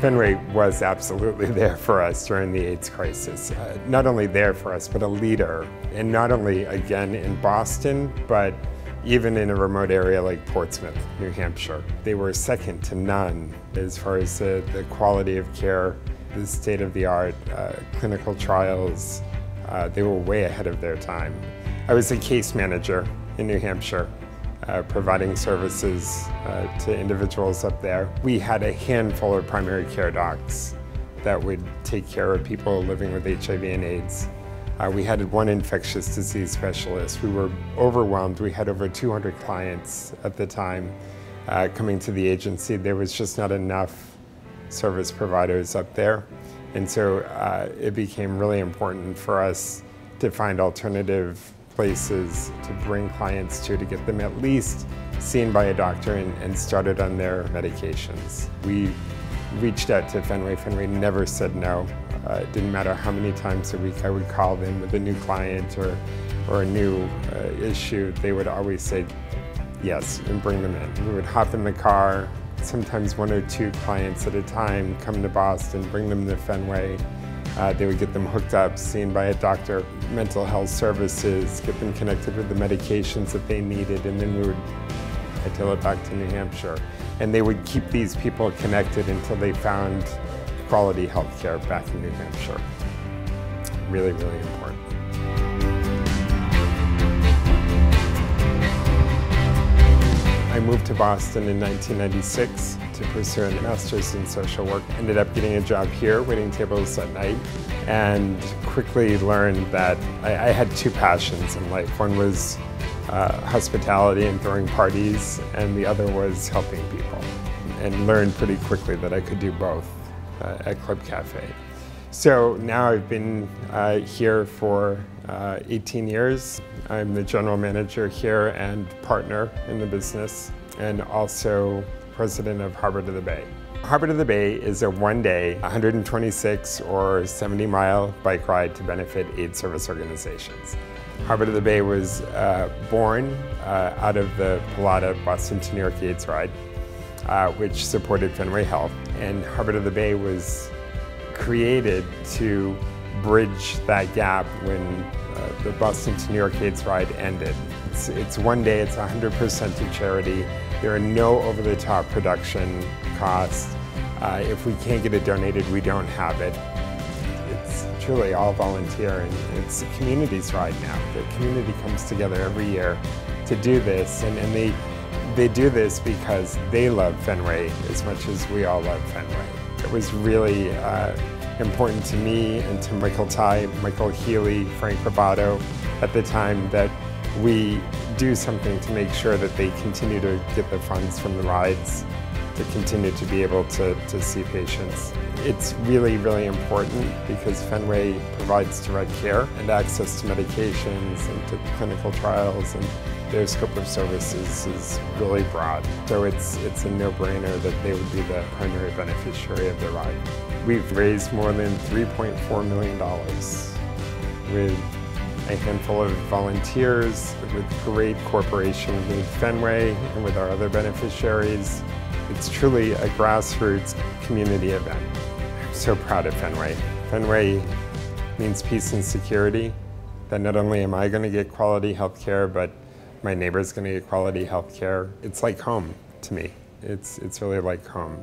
Fenway was absolutely there for us during the AIDS crisis. Not only there for us, but a leader. And not only, again, in Boston, but even in a remote area like Portsmouth, New Hampshire. They were second to none as far as the quality of care, the state-of-the-art clinical trials. They were way ahead of their time. I was a case manager in New Hampshire, providing services to individuals up there. We had a handful of primary care docs that would take care of people living with HIV and AIDS. We had one infectious disease specialist. We were overwhelmed. We had over 200 clients at the time coming to the agency. There was just not enough service providers up there. And so it became really important for us to find alternative places to bring clients to get them at least seen by a doctor and started on their medications. We reached out to Fenway. Fenway never said no. It didn't matter how many times a week I would call them with a new client or a new issue. They would always say yes and bring them in. We would hop in the car, sometimes 1 or 2 clients at a time, come to Boston, bring them to Fenway. They would get them hooked up, seen by a doctor, mental health services, get them connected with the medications that they needed, and then we would hightail it back to New Hampshire. And they would keep these people connected until they found quality health care back in New Hampshire. Really, really important. I moved to Boston in 1996 to pursue a master's in social work. Ended up getting a job here, waiting tables at night, and quickly learned that I had 2 passions in life. One was hospitality and throwing parties, and the other was helping people. And learned pretty quickly that I could do both at Club Cafe. So now I've been here for 18 years. I'm the general manager here and partner in the business, and also president of Harbor to the Bay. Harbor to the Bay is a one-day, 126 or 70-mile bike ride to benefit AIDS service organizations. Harbor to the Bay was born out of the Pilata Boston to New York AIDS ride, which supported Fenway Health. And Harbor to the Bay was created to bridge that gap when the Boston to New York AIDS ride ended. It's one day, it's 100% to charity. There are no over-the-top production costs. If we can't get it donated, we don't have it. It's truly all volunteer, and it's a community's ride now. The community comes together every year to do this, and they do this because they love Fenway as much as we all love Fenway. It was really important to me and to Michael Ty, Michael Healy, Frank Robato at the time that we do something to make sure that they continue to get the funds from the rides to continue to be able to see patients. It's really, really important because Fenway provides direct care and access to medications and to clinical trials, and their scope of services is really broad. So it's a no-brainer that they would be the primary beneficiary of the ride. We've raised more than $3.4 million with a handful of volunteers, with great cooperation with Fenway and with our other beneficiaries. It's truly a grassroots community event. I'm so proud of Fenway. Fenway means peace and security, that not only am I going to get quality health care, but my neighbor's going to get quality health care. It's like home to me. It's really like home.